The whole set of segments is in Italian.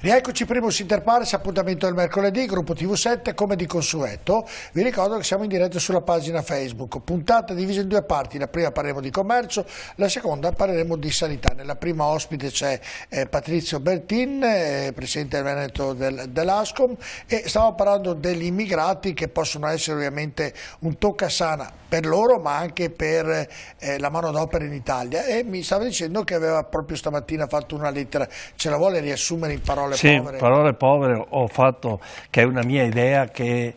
Rieccoci, Primus Inter Pares, appuntamento del mercoledì, gruppo TV7, come di consueto. Vi ricordo che siamo in diretta sulla pagina Facebook, puntata divisa in due parti, la prima parleremo di commercio, la seconda parleremo di sanità. Nella prima ospite c'è Patrizio Bertin, presidente del Veneto dell'Ascom, e stiamo parlando degli immigrati che possono essere ovviamente un toccasana per loro ma anche per la manodopera in Italia, e mi stava dicendo che aveva proprio stamattina fatto una lettera. Ce la vuole riassumere in parole povere? Sì, parole povere ho fatto, che è una mia idea che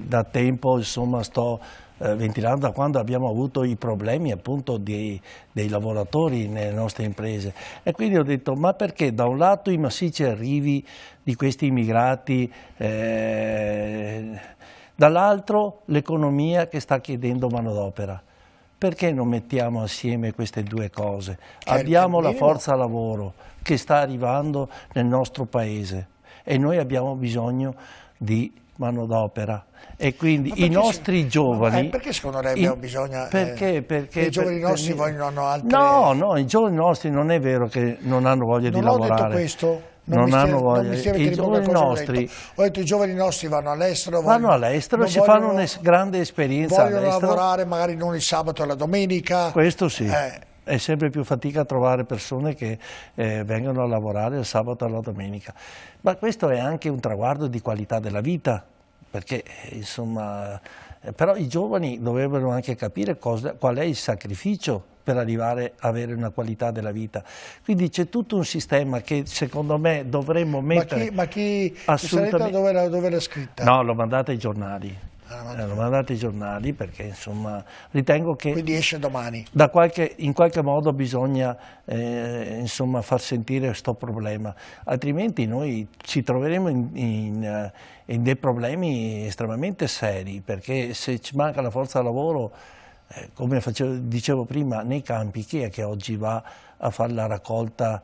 da tempo insomma sto ventilando, da quando abbiamo avuto i problemi appunto dei lavoratori nelle nostre imprese, e quindi ho detto: ma perché da un lato i massicci arrivi di questi immigrati, dall'altro l'economia che sta chiedendo manodopera? Perché non mettiamo assieme queste due cose? Abbiamo la forza lavoro che sta arrivando nel nostro paese e noi abbiamo bisogno di manodopera, e quindi i nostri giovani... perché secondo lei abbiamo bisogno? Perché i giovani nostri vogliono altre... No, i giovani nostri non è vero che non hanno voglia di lavorare. Non ho detto questo. Non hanno voglia. I giovani nostri... Ho detto i giovani nostri vanno all'estero. Vanno all'estero, si fanno una grande esperienza all'estero. Vogliono lavorare magari non il sabato e la domenica. Questo sì. È sempre più fatica a trovare persone che vengono a lavorare il sabato e la domenica. Ma questo è anche un traguardo di qualità della vita, perché insomma, però i giovani dovrebbero anche capire qual è il sacrificio per arrivare a avere una qualità della vita. Quindi c'è tutto un sistema che secondo me dovremmo mettere... Ma chi assolutamente... dove l'ha scritta? No, l'ho mandata ai giornali. L'ho mandata ai giornali perché insomma ritengo che... Quindi esce domani? In qualche modo bisogna insomma far sentire questo problema, altrimenti noi ci troveremo in dei problemi estremamente seri, perché se ci manca la forza lavoro, come dicevo prima, nei campi chi è che oggi va a fare la raccolta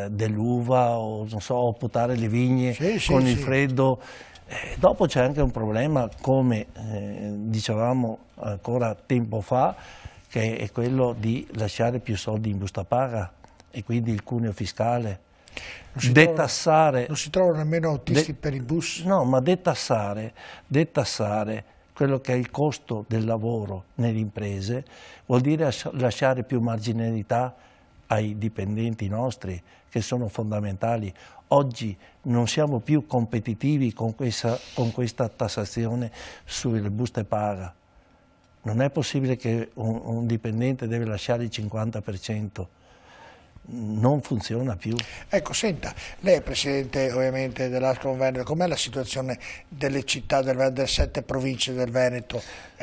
dell'uva o non so, a potare le vigne con il freddo? Dopo c'è anche un problema, come dicevamo ancora tempo fa, che è quello di lasciare più soldi in busta paga, e quindi il cuneo fiscale, detassare... Non si trovano nemmeno autisti per i bus? No, ma detassare quello che è il costo del lavoro nelle imprese vuol dire lasciare più marginalità ai dipendenti nostri, che sono fondamentali. Oggi non siamo più competitivi con questa tassazione sulle buste paga. Non è possibile che un dipendente deve lasciare il 50%. Non funziona più. Ecco, senta, lei è presidente ovviamente dell'Ascom Veneto, com'è la situazione delle città delle 7 province del Veneto?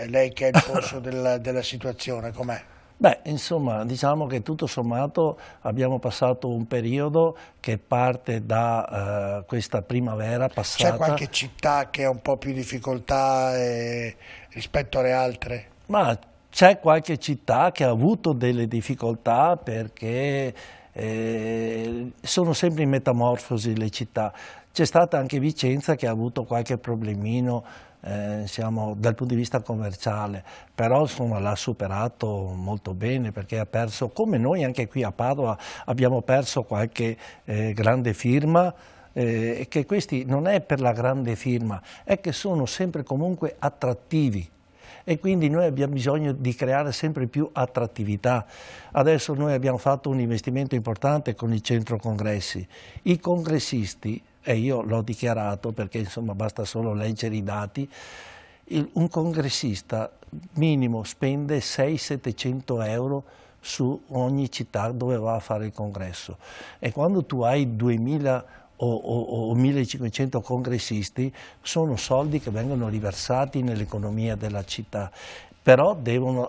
Lei che è il polso della situazione, com'è? Beh, insomma, diciamo che tutto sommato abbiamo passato un periodo che parte da questa primavera passata. C'è qualche città che ha un po' più difficoltà rispetto alle altre? Ma c'è qualche città che ha avuto delle difficoltà perché sono sempre in metamorfosi le città. C'è stata anche Vicenza che ha avuto qualche problemino dal punto di vista commerciale, però l'ha superato molto bene, perché ha perso, come noi anche qui a Padova abbiamo perso qualche grande firma, e che questi non è per la grande firma, è che sono sempre comunque attrattivi. E quindi noi abbiamo bisogno di creare sempre più attrattività. Adesso noi abbiamo fatto un investimento importante con il centro congressi. I congressisti, e io l'ho dichiarato perché insomma basta solo leggere i dati, un congressista minimo spende 600-700 euro su ogni città dove va a fare il congresso. E quando tu hai 2000 o 1500 congressisti, sono soldi che vengono riversati nell'economia della città, però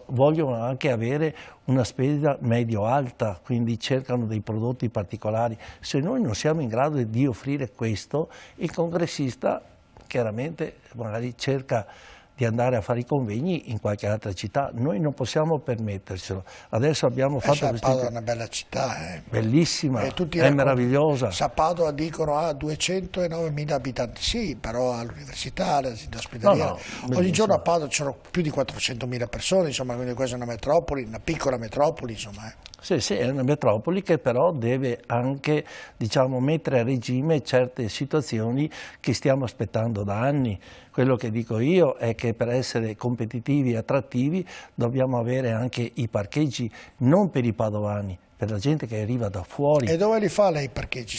vogliono anche avere una spesa medio-alta, quindi cercano dei prodotti particolari. Se noi non siamo in grado di offrire questo, il congressista chiaramente magari cerca di andare a fare i convegni in qualche altra città. Noi non possiamo permettercelo. Adesso abbiamo fatto Padova è una bella città. Bellissima, è meravigliosa. Padova dicono ha 209.000 abitanti, sì, però all'università, all'azienda ospedaliera. Ogni giorno a Padova ci sono più di 400.000 persone, insomma, quindi questa è una metropoli, una piccola metropoli, insomma. Sì, sì, è una metropoli che però deve anche, diciamo, mettere a regime certe situazioni che stiamo aspettando da anni. Quello che dico io è che per essere competitivi e attrattivi dobbiamo avere anche i parcheggi non per i padovani, per la gente che arriva da fuori. E dove li fa lei i parcheggi?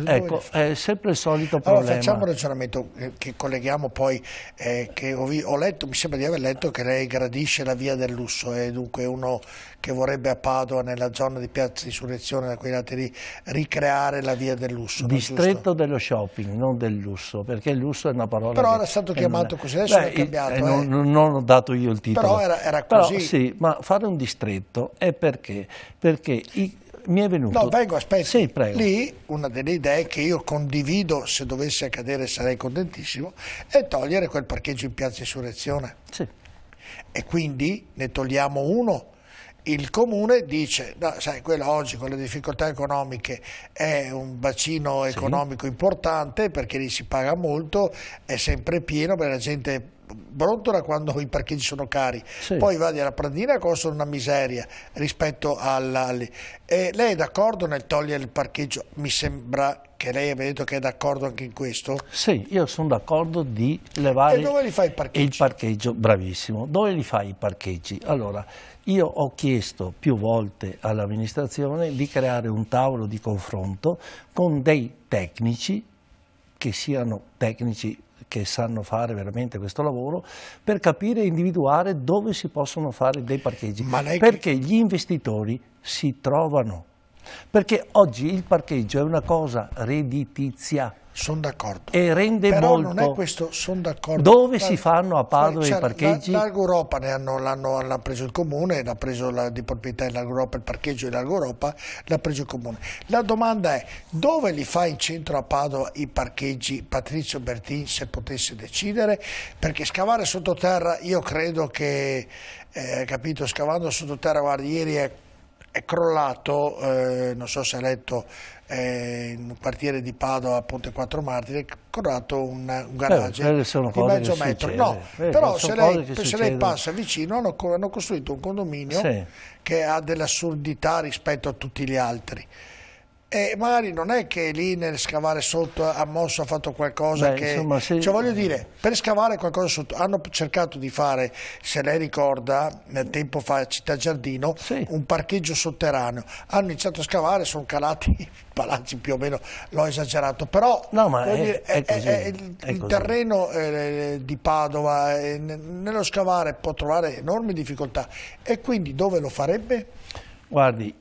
Ecco, è sempre il solito allora, problema. facciamo un ragionamento che colleghiamo poi, che ho letto, mi sembra di aver letto che lei gradisce la via del lusso, e dunque uno che vorrebbe a Padova, nella zona di Piazza Insurrezione, da quei lati lì, ricreare la via del lusso. Distretto dello shopping, non del lusso, perché il lusso è una parola. Però era stato chiamato così, adesso è cambiato. Non ho dato io il titolo. Però era così. Però, sì, ma fare un distretto è perché mi è venuto... No, vengo, aspetti. Sì, prego. Lì una delle idee che io condivido, se dovesse accadere sarei contentissimo, è togliere quel parcheggio in Piazza Insurrezione. Sì. E quindi ne togliamo uno. Il comune dice, no, sai, quello oggi con le difficoltà economiche è un bacino economico importante, perché lì si paga molto, è sempre pieno, perché la gente brontola quando i parcheggi sono cari, poi vadi alla Pradina, costano una miseria rispetto lei è d'accordo nel togliere il parcheggio? Mi sembra che lei abbia detto che è d'accordo anche in questo? Sì, io sono d'accordo di levare. E dove li fai i parcheggi? Il parcheggio, bravissimo. Dove li fai i parcheggi? Allora, io ho chiesto più volte all'amministrazione di creare un tavolo di confronto con dei tecnici, che siano tecnici che sanno fare veramente questo lavoro, per capire e individuare dove si possono fare dei parcheggi, perché gli investitori si trovano, perché oggi il parcheggio è una cosa redditizia. Sono d'accordo. E rende però molto. Non è questo, sono d'accordo. Dove si fanno a Padova i parcheggi? Largo Europa l'ha preso il comune, l'ha preso di proprietà di Largo Europa, il parcheggio di Largo Europa l'ha preso il comune. La domanda è: dove li fa in centro a Padova i parcheggi Patrizio Bertin, se potesse decidere? Perché scavare sottoterra, io credo che, capito, scavando sottoterra, guardi, ieri è crollato, non so se ha letto, in un quartiere di Padova, Ponte 4 Martiri, è crollato un garage di mezzo metro. No, però se lei passa vicino hanno costruito un condominio che ha dell'assurdità rispetto a tutti gli altri. E magari non è che lì nel scavare sotto ha fatto qualcosa insomma, cioè voglio dire, per scavare qualcosa sotto hanno cercato di fare, se lei ricorda, nel tempo fa a Città Giardino, un parcheggio sotterraneo. Hanno iniziato a scavare, sono calati i palazzi, più o meno, l'ho esagerato, però no, ma il terreno di Padova nello scavare può trovare enormi difficoltà, e quindi dove lo farebbe? Guardi,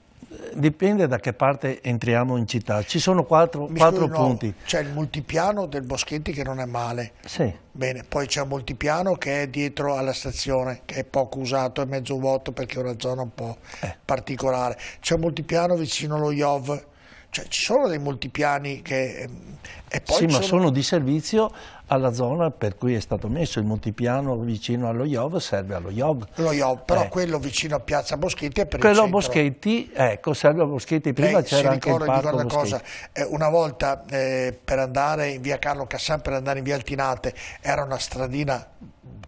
dipende da che parte entriamo in città. Ci sono quattro punti. C'è il multipiano del Boschetti, che non è male. Sì. Bene, poi c'è un multipiano che è dietro alla stazione, che è poco usato, è mezzo vuoto perché è una zona un po' particolare. C'è un multipiano vicino allo IOV. Cioè ci sono dei multipiani che... E poi ma sono di servizio alla zona per cui è stato messo il multipiano vicino allo IOV, serve allo IOV. Lo IOV, però quello vicino a Piazza Boschetti è per quello il centro. Boschetti, ecco, serve a Boschetti. Prima c'era anche il parco Boschetti. Una volta per andare in via Carlo Cassan, per andare in via Altinate, era una stradina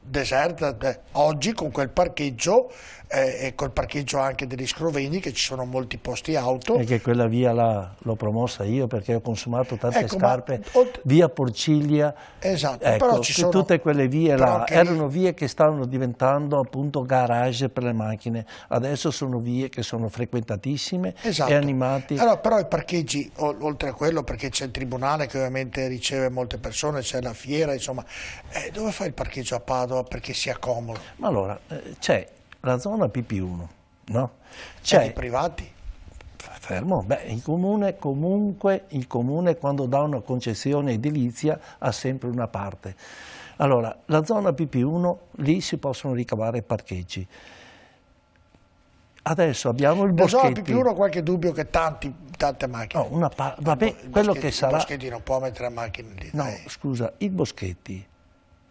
deserta. Oggi con quel parcheggio e col parcheggio anche degli scrovegni, che ci sono molti posti auto. E che quella via l'ho promossa io, perché ho consumato tante scarpe, via Porciglia. Esatto, ecco, però ci sono, tutte quelle vie là erano vie che stavano diventando appunto garage per le macchine, adesso sono vie che sono frequentatissime e animati. Allora, però i parcheggi, oltre a quello, perché c'è il tribunale che ovviamente riceve molte persone, c'è la fiera, insomma, dove fai il parcheggio a Padova perché sia comodo? Ma allora, c'è la zona PP1, no? C'è i privati? Fermo, il comune comunque, il comune quando dà una concessione edilizia ha sempre una parte. Allora, la zona PP1, lì si possono ricavare parcheggi. Adesso abbiamo il Boschetti. La zona PP1 qualche dubbio che tante macchine. No, vabbè, quello che sarà... Il Boschetti non può mettere macchine lì. No, scusa, il Boschetti.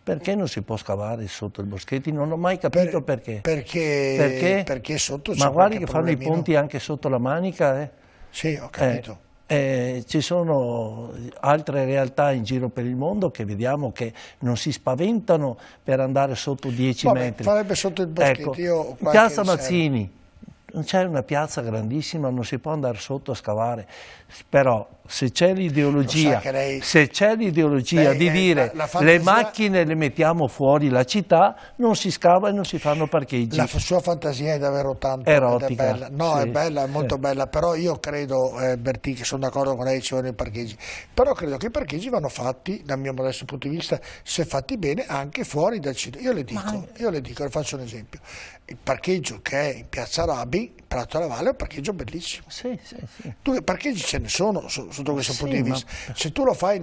Perché non si può scavare sotto il Boschetti? Non ho mai capito perché. Perché sotto c'è ma guardi che fanno i ponti anche sotto la Manica. Sì, ho capito. Ci sono altre realtà in giro per il mondo che vediamo che non si spaventano per andare sotto 10 metri. Farebbe sotto il Boschetti. Ecco, Piazza Mazzini, c'è una piazza grandissima, non si può andare sotto a scavare, però se c'è l'ideologia di dire la fantasia, le macchine le mettiamo fuori la città, non si scava e non si fanno parcheggi. La sua fantasia è davvero tanto erotica. È bella. No, sì, è bella, è molto bella, però io credo, Bertì, che sono d'accordo con lei, ci vogliono i parcheggi, però credo che i parcheggi vanno fatti, dal mio modesto punto di vista, se fatti bene, anche fuori dal città. Io le dico, le faccio un esempio. Il parcheggio che è in Piazza Rabi, Prato alla Valle, è un parcheggio bellissimo. Sì. I parcheggi ce ne sono sotto questo punto di vista. Se tu lo fai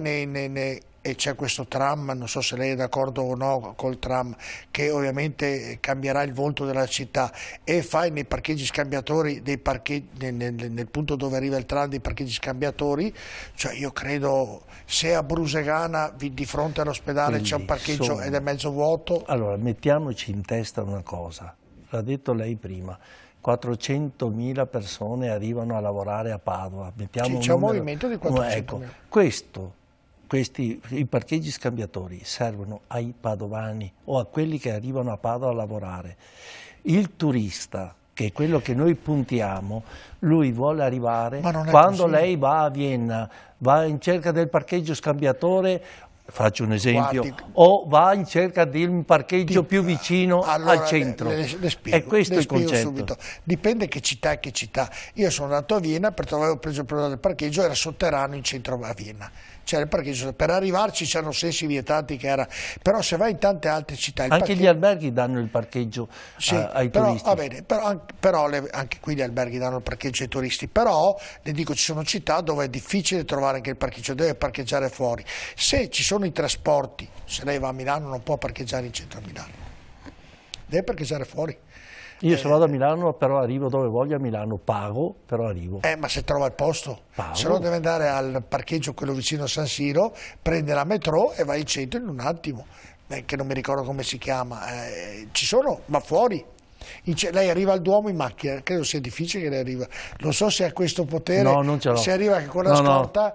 e c'è questo tram, non so se lei è d'accordo o no col tram, che ovviamente cambierà il volto della città, e fai nei parcheggi scambiatori, nel punto dove arriva il tram, dei parcheggi scambiatori, cioè io credo, se a Brusegana di fronte all'ospedale c'è un parcheggio ed è mezzo vuoto. Allora, mettiamoci in testa una cosa, l'ha detto lei prima. 400.000 persone arrivano a lavorare a Padova. C'è un movimento di 400.000. I parcheggi scambiatori servono ai padovani o a quelli che arrivano a Padova a lavorare. Il turista, che è quello che noi puntiamo, lui vuole arrivare, quando lei va a Vienna, va in cerca del parcheggio scambiatore, faccio un esempio, o va in cerca di un parcheggio più vicino al centro. Le spiego, è questo il concetto. Subito. Dipende che città è che città. Io sono andato a Vienna perché avevo preso il problema del parcheggio, era sotterraneo in centro a Vienna. C'era il parcheggio, per arrivarci c'erano sensi vietati che era, però se vai in tante altre città... Anche gli alberghi danno il parcheggio ai turisti. Va bene, però anche qui gli alberghi danno il parcheggio ai turisti, però le dico, ci sono città dove è difficile trovare anche il parcheggio, deve parcheggiare fuori. Se ci sono i trasporti, se lei va a Milano non può parcheggiare in centro a Milano, deve parcheggiare fuori. Io se vado a Milano, però arrivo dove voglio a Milano, pago, però arrivo. Ma se trova il posto, pago. Se no deve andare al parcheggio, quello vicino a San Siro, prende la metro e va in centro in un attimo, che non mi ricordo come si chiama, ci sono, ma fuori. Lei arriva al Duomo in macchina, credo sia difficile che lei arriva, non so se ha questo potere, no, non ce l'ho. Se arriva con la scorta,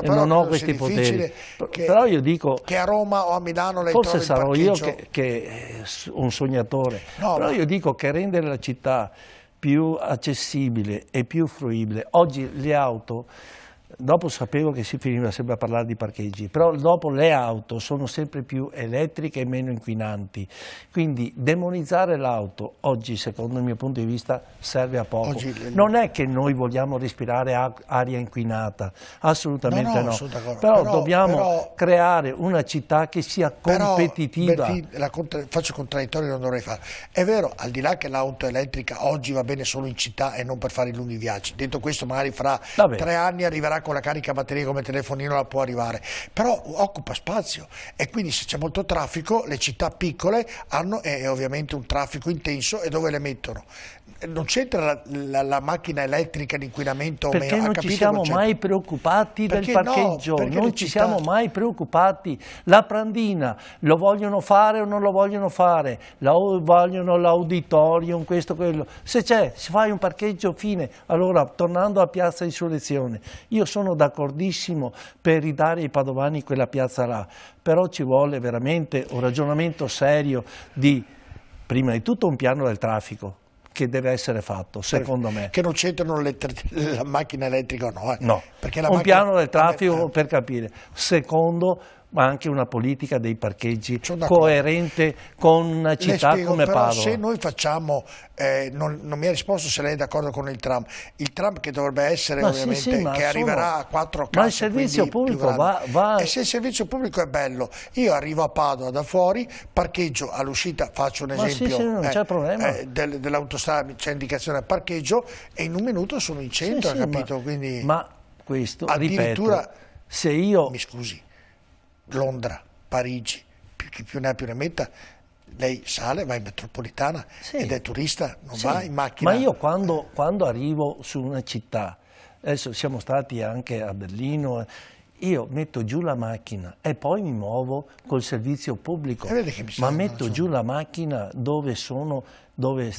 però non ho questi poteri, però io dico che a Roma o a Milano lei forse trovi il sarò io che un sognatore, però io dico che rendere la città più accessibile e più fruibile, oggi le auto, dopo sapevo che si finiva sempre a parlare di parcheggi, però dopo le auto sono sempre più elettriche e meno inquinanti, quindi demonizzare l'auto oggi, secondo il mio punto di vista, serve a poco. Non è che noi vogliamo respirare aria inquinata, assolutamente no, però dobbiamo creare una città che sia competitiva. Faccio contraddittorio, non dovrei fare. È vero, al di là che l'auto elettrica oggi va bene solo in città e non per fare i lunghi viaggi, detto questo magari fra 3 anni arriverà con la carica batteria come telefonino, la può arrivare, però occupa spazio e quindi se c'è molto traffico le città piccole hanno ovviamente un traffico intenso, e dove le mettono? Non c'entra la macchina elettrica, l'inquinamento o meno. Perché non ci siamo mai preoccupati del parcheggio, non ci siamo mai preoccupati. La Prandina, lo vogliono fare o non lo vogliono fare? Vogliono l'auditorium, questo, quello. Se fai un parcheggio, fine. Allora, tornando a Piazza Insurrezione, io sono d'accordissimo per ridare ai padovani quella piazza là, però ci vuole veramente un ragionamento serio di, prima di tutto, un piano del traffico che deve essere fatto, secondo me. Che non c'entrano la macchina elettrica o no? No, un piano del traffico per capire. Secondo, ma anche una politica dei parcheggi coerente con una città come Padova. Se noi facciamo, non mi ha risposto se lei è d'accordo con il tram che dovrebbe essere ovviamente, che arriverà a 4 casse. Ma il servizio pubblico va... E se il servizio pubblico è bello, io arrivo a Padova da fuori, parcheggio all'uscita, faccio un esempio, non c'è problema. Dell'autostrada, c'è indicazione al parcheggio e in un minuto sono in centro, capito? Quindi, ma questo, addirittura, ripeto, se io... Mi scusi, Londra, Parigi, chi più ne ha più ne metta, lei sale, va in metropolitana ed è turista, non va in macchina. Ma io quando arrivo su una città, adesso siamo stati anche a Berlino, io metto giù la macchina e poi mi muovo col servizio pubblico, ma metto giù la macchina dove sono, dove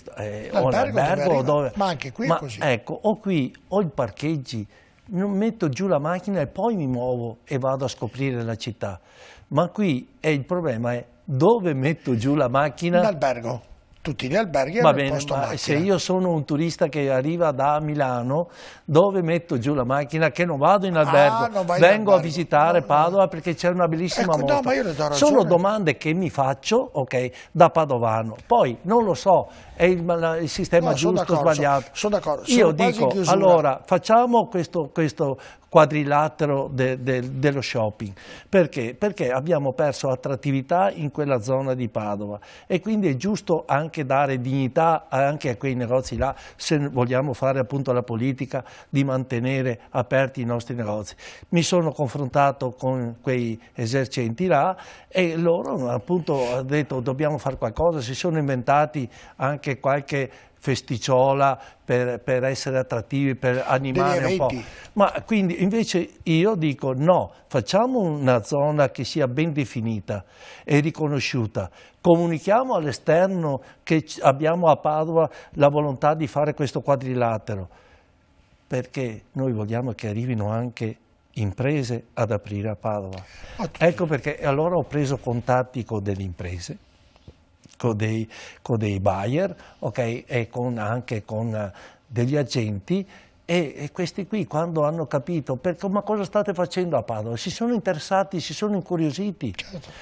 ho l'albergo, ma anche qui è così. Ecco, o qui ho i parcheggi, non metto giù la macchina e poi mi muovo e vado a scoprire la città. Ma qui il problema è dove metto giù la macchina. In albergo. tutti gli alberghi Va hanno bene, posto ma macchina. se io sono un turista che arriva da Milano, dove metto giù la macchina? Che non vado in albergo, non vai in vengo a albergo. visitare No. Padova perché c'è una bellissima Ecco, no, mostra. ma io le do ragione. Sono domande che mi faccio, ok, da padovano. Poi non lo so, è il sistema No, sono giusto o d'accordo, sbagliato. sono d'accordo. Io Sono quasi in dico, chiusura. allora, facciamo questo quadrilatero dello shopping. Perché? Perché abbiamo perso attrattività in quella zona di Padova e quindi è giusto anche dare dignità anche a quei negozi là, se vogliamo fare appunto la politica di mantenere aperti i nostri negozi. Mi sono confrontato con quei esercenti là e loro appunto hanno detto dobbiamo fare qualcosa, si sono inventati anche qualche festicciola per essere attrattivi, per animare un po'. Ma quindi invece io dico no, facciamo una zona che sia ben definita e riconosciuta, comunichiamo all'esterno che abbiamo a Padova la volontà di fare questo quadrilatero, perché noi vogliamo che arrivino anche imprese ad aprire a Padova. Ecco perché allora ho preso contatti con delle imprese, con dei buyer, okay, e anche con degli agenti e questi qui quando hanno capito ma cosa state facendo a Padova, si sono interessati, si sono incuriositi,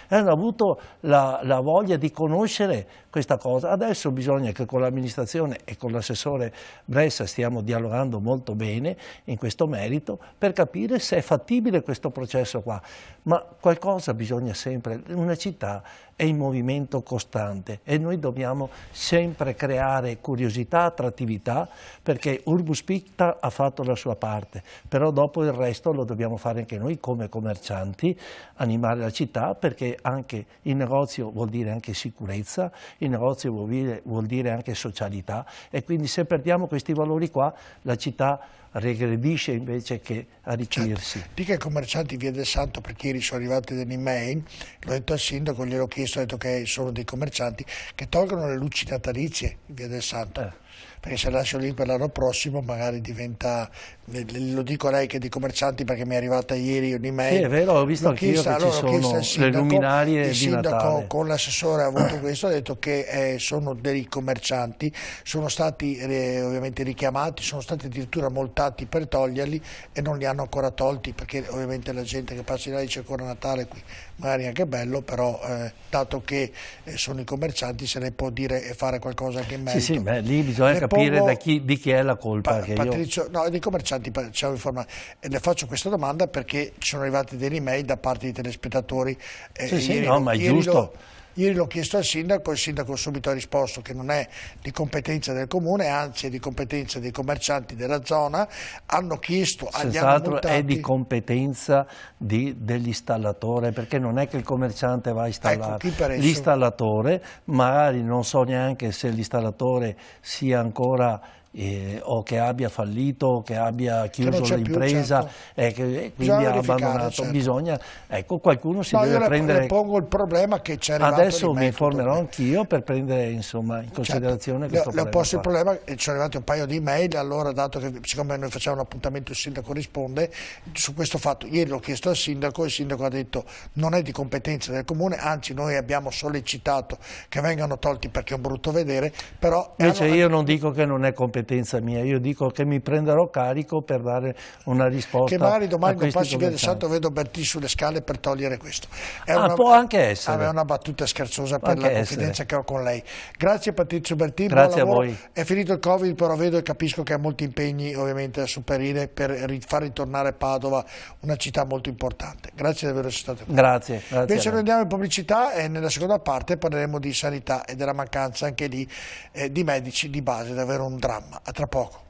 hanno avuto la voglia di conoscere questa cosa. Adesso bisogna che con l'amministrazione e con l'assessore Bressa stiamo dialogando molto bene in questo merito per capire se è fattibile questo processo qua, ma qualcosa bisogna sempre, una città è in movimento costante e noi dobbiamo sempre creare curiosità, attrattività, perché Urbus Picta ha fatto la sua parte, però dopo il resto lo dobbiamo fare anche noi come commercianti, animare la città, perché anche il negozio vuol dire anche sicurezza, il negozio vuol dire anche socialità e quindi se perdiamo questi valori qua la città regredisce invece che arricchirsi. Certo. Dica ai commercianti Via del Santo, perché ieri sono arrivate delle email, l'ho detto al sindaco, gliel'ho chiesto, ho detto che sono dei commercianti che tolgono le luci natalizie in Via del Santo. Perché se lascio lì per l'anno prossimo magari diventa, lo dico a lei che è di commercianti perché mi è arrivata ieri un'email. Sì, è vero, ho visto anch'io che ci sono le luminarie di Natale. Il sindaco con l'assessore ha avuto questo, ha detto che sono dei commercianti, sono stati ovviamente richiamati, sono stati addirittura multati per toglierli e non li hanno ancora tolti perché ovviamente la gente che passa di là dice ancora Natale qui, magari anche bello, però dato che sono i commercianti se ne può dire e fare qualcosa anche in merito. Sì, beh, lì bisogna capire di chi è la colpa. Patrizio, no, dei commercianti le faccio questa domanda perché ci sono arrivate delle email da parte di telespettatori. Ma è giusto. Ieri l'ho chiesto al sindaco, il sindaco subito ha risposto che non è di competenza del comune, anzi è di competenza dei commercianti della zona, hanno chiesto agli senz'altro è di competenza dell'installatore, perché non è che il commerciante va a installare, l'installatore magari non so neanche se l'installatore sia ancora o che abbia fallito o che abbia chiuso l'impresa e che quindi ha abbandonato, certo. Bisogna, ecco, qualcuno si deve prendere. Le pongo il problema che c'è arrivato. Adesso mi informerò anch'io per prendere insomma in considerazione questo problema. Le ho posto il problema e ci sono arrivati un paio di email, allora dato che siccome noi facciamo un appuntamento il sindaco risponde su questo fatto, ieri l'ho chiesto al sindaco e il sindaco ha detto non è di competenza del comune, anzi noi abbiamo sollecitato che vengano tolti perché è un brutto vedere, però invece io non dico che non è competenza mia, io dico che mi prenderò carico per dare una risposta. Che magari domani non passi Via del Santo vedo Bertì sulle scale per togliere questo. Può anche essere. È una battuta scherzosa per la confidenza che ho con lei. Grazie Patrizio Bertì, grazie a voi. È finito il Covid, però vedo e capisco che ha molti impegni ovviamente da superare per far ritornare Padova una città molto importante. Grazie di aver essere stato qui. Grazie. Invece noi andiamo in pubblicità e nella seconda parte parleremo di sanità e della mancanza anche lì di medici di base, davvero un dramma. A tra poco.